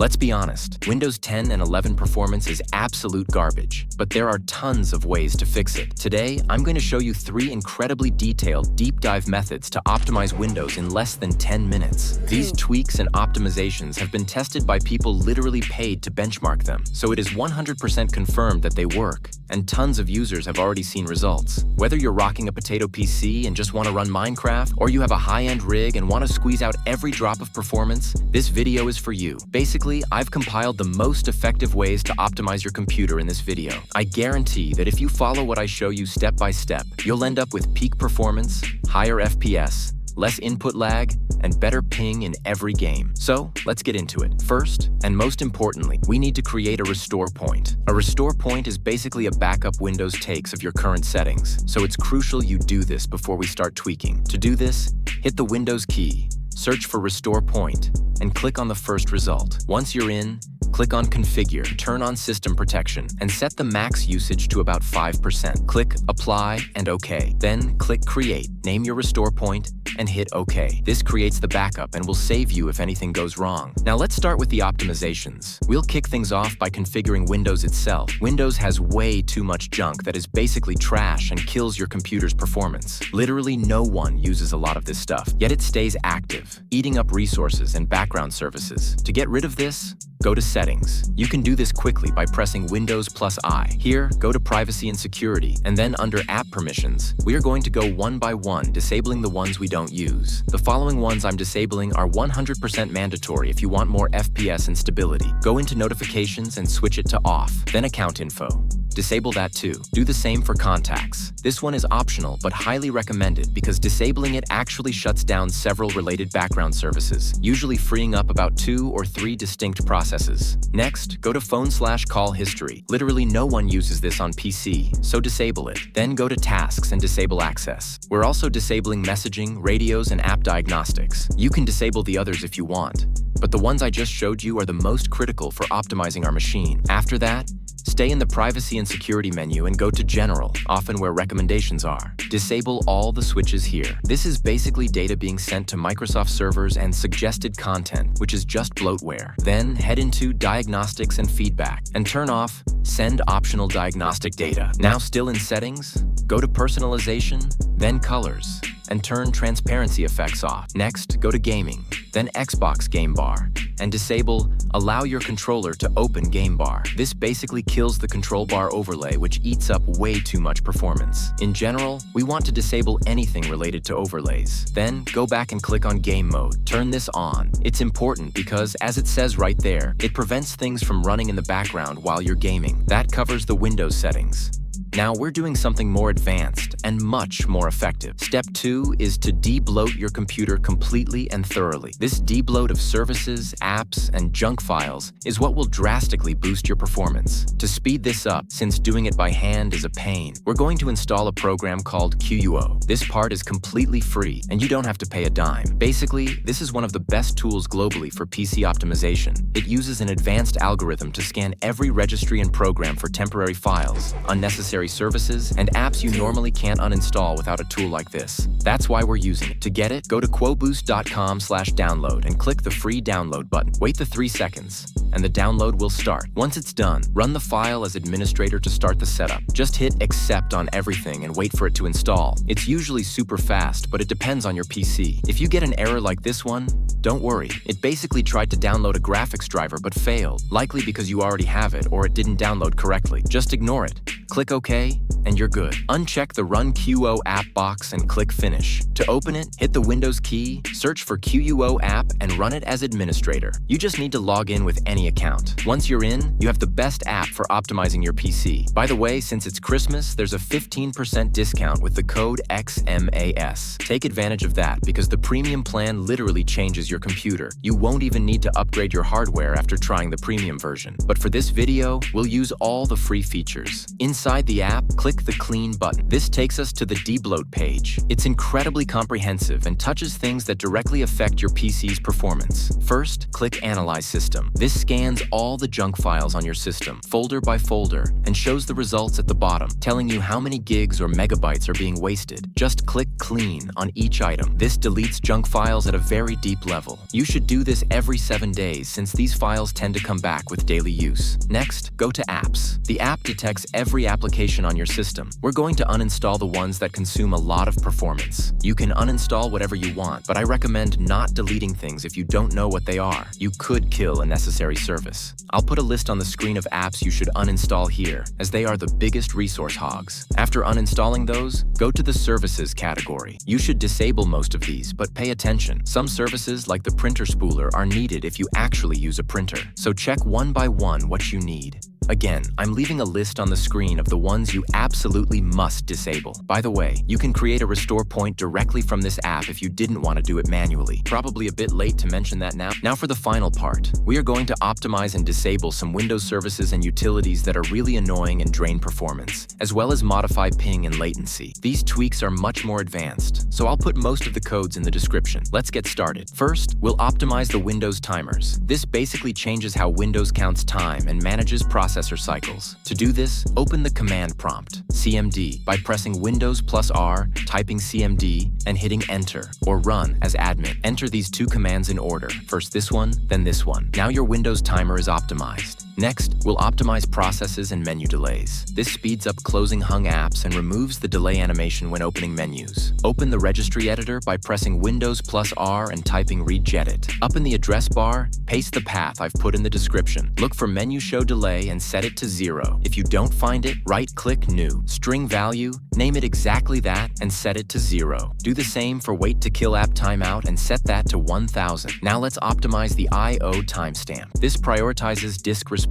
Let's be honest, Windows 10 and 11 performance is absolute garbage, but there are tons of ways to fix it. Today, I'm going to show you 3 incredibly detailed deep dive methods to optimize Windows in less than 10 minutes. These tweaks and optimizations have been tested by people literally paid to benchmark them, so it is 100% confirmed that they work, and tons of users have already seen results. Whether you're rocking a potato PC and just want to run Minecraft, or you have a high-end rig and want to squeeze out every drop of performance, this video is for you. Basically, I've compiled the most effective ways to optimize your computer in this video. I guarantee that if you follow what I show you step by step, you'll end up with peak performance, higher FPS, less input lag, and better ping in every game. So, let's get into it. First, and most importantly, we need to create a restore point. A restore point is basically a backup Windows takes of your current settings, so it's crucial you do this before we start tweaking. To do this, hit the Windows key, search for restore point, and click on the first result. Once you're in, click on Configure, turn on System Protection, and set the max usage to about 5%. Click Apply and OK. Then click Create, name your restore point, and hit OK. This creates the backup and will save you if anything goes wrong. Now let's start with the optimizations. We'll kick things off by configuring Windows itself. Windows has way too much junk that is basically trash and kills your computer's performance. Literally no one uses a lot of this stuff, yet it stays active, eating up resources and background services. To get rid of this, go to Settings. You can do this quickly by pressing Windows plus I. Here, go to Privacy and Security, and then under App Permissions, we are going to go one by one, disabling the ones we don't use. The following ones I'm disabling are 100% mandatory if you want more FPS and stability. Go into Notifications and switch it to Off, then Account Info. Disable that too. Do the same for Contacts. This one is optional but highly recommended because disabling it actually shuts down several related background services, usually freeing up about 2 or 3 distinct processes. Next, go to Phone/Call History. Literally no one uses this on PC, so disable it. Then go to Tasks and disable access. We're also disabling messaging, radios, and app diagnostics. You can disable the others if you want, but the ones I just showed you are the most critical for optimizing our machine. After that, stay in the Privacy and Security menu and go to General, often where recommendations are. Disable all the switches here. This is basically data being sent to Microsoft servers and suggested content, which is just bloatware. Then head into Diagnostics and Feedback and turn off Send Optional Diagnostic Data. Now still in Settings, go to Personalization, then Colors, and turn Transparency Effects off. Next, go to Gaming, then Xbox Game Bar, and disable Allow your controller to open Game Bar. This basically kills the control bar overlay, which eats up way too much performance. In general, we want to disable anything related to overlays. Then, go back and click on Game Mode. Turn this on. It's important because, as it says right there, it prevents things from running in the background while you're gaming. That covers the Windows settings. Now we're doing something more advanced and much more effective. Step 2 is to debloat your computer completely and thoroughly. This debloat of services, apps, and junk files is what will drastically boost your performance. To speed this up, since doing it by hand is a pain, we're going to install a program called QUO. This part is completely free, and you don't have to pay a dime. Basically, this is one of the best tools globally for PC optimization. It uses an advanced algorithm to scan every registry and program for temporary files, unnecessary services, and apps you normally can't uninstall without a tool like this. That's why we're using it. To get it, go to quoboost.com/download and click the free download button. Wait the 3 seconds, and the download will start. Once it's done, run the file as administrator to start the setup. Just hit accept on everything and wait for it to install. It's usually super fast, but it depends on your PC. If you get an error like this one, don't worry. It basically tried to download a graphics driver but failed, likely because you already have it or it didn't download correctly. Just ignore it. Click OK, and you're good. Uncheck the Run QUO app box and click Finish. To open it, hit the Windows key, search for QUO app, and run it as administrator. You just need to log in with any account. Once you're in, you have the best app for optimizing your PC. By the way, since it's Christmas, there's a 15% discount with the code XMAS. Take advantage of that because the premium plan literally changes your computer. You won't even need to upgrade your hardware after trying the premium version. But for this video, we'll use all the free features. Inside the app, click the Clean button. This takes us to the debloat page. It's incredibly comprehensive and touches things that directly affect your PC's performance. First, click Analyze System. This scans all the junk files on your system, folder by folder, and shows the results at the bottom, telling you how many gigs or megabytes are being wasted. Just click Clean on each item. This deletes junk files at a very deep level. You should do this every 7 days since these files tend to come back with daily use. Next, go to Apps. The app detects every application on your system. We're going to uninstall the ones that consume a lot of performance. You can uninstall whatever you want, but I recommend not deleting things if you don't know what they are. You could kill a necessary service. I'll put a list on the screen of apps you should uninstall here, as they are the biggest resource hogs. After uninstalling those, go to the Services category. You should disable most of these, but pay attention. Some services, like the printer spooler, are needed if you actually use a printer. So check one by one what you need. Again, I'm leaving a list on the screen of the ones you absolutely must disable. By the way, you can create a restore point directly from this app if you didn't want to do it manually. Probably a bit late to mention that now. Now for the final part. We are going to optimize and disable some Windows services and utilities that are really annoying and drain performance, as well as modify ping and latency. These tweaks are much more advanced, so I'll put most of the codes in the description. Let's get started. First, we'll optimize the Windows timers. This basically changes how Windows counts time and manages processor cycles. To do this, open the command prompt, CMD, by pressing Windows plus R, typing CMD, and hitting Enter, or Run as admin. Enter these two commands in order. First this one, then this one. Now your Windows timer is optimized. Next, we'll optimize processes and menu delays. This speeds up closing hung apps and removes the delay animation when opening menus. Open the registry editor by pressing Windows plus R and typing Regedit. Up in the address bar, paste the path I've put in the description. Look for MenuShowDelay and set it to 0. If you don't find it, right-click New. String value, name it exactly that, and set it to 0. Do the same for WaitToKillAppTimeOut and set that to 1000. Now let's optimize the I/O timestamp. This prioritizes disk response.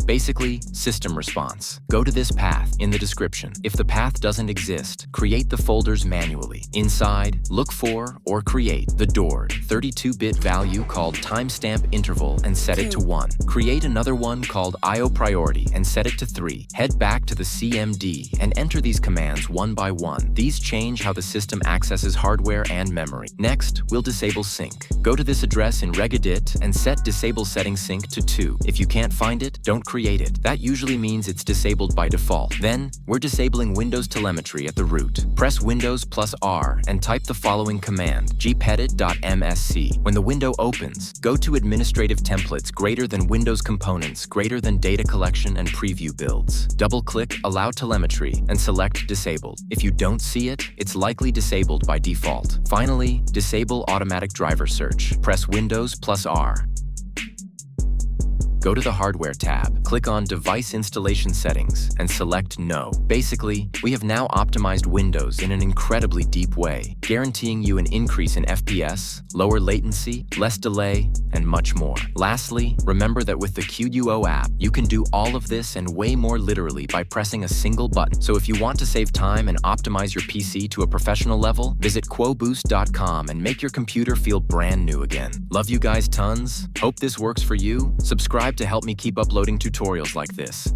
Basically, system response. Go to this path in the description. If the path doesn't exist, create the folders manually. Inside, look for or create the doored 32-bit value called timestamp interval and set it to 1. Create another one called I/O priority and set it to 3. Head back to the CMD and enter these commands one by one. These change how the system accesses hardware and memory. Next, we'll disable sync. Go to this address in Regedit and set disable setting sync to 2. If you can't find it, don't create it. That usually means it's disabled by default. Then, we're disabling Windows telemetry at the root. Press Windows plus R and type the following command, bcdedit.msc. When the window opens, go to Administrative Templates greater than Windows Components greater than Data Collection and Preview Builds. Double-click Allow Telemetry and select Disabled. If you don't see it, it's likely disabled by default. Finally, disable Automatic Driver Search. Press Windows plus R. Go to the Hardware tab, click on Device Installation Settings, and select No. Basically, we have now optimized Windows in an incredibly deep way, guaranteeing you an increase in FPS, lower latency, less delay, and much more. Lastly, remember that with the QUO app, you can do all of this and way more literally by pressing a single button. So if you want to save time and optimize your PC to a professional level, visit quoboost.com and make your computer feel brand new again. Love you guys tons. Hope this works for you. Subscribe to help me keep uploading tutorials like this.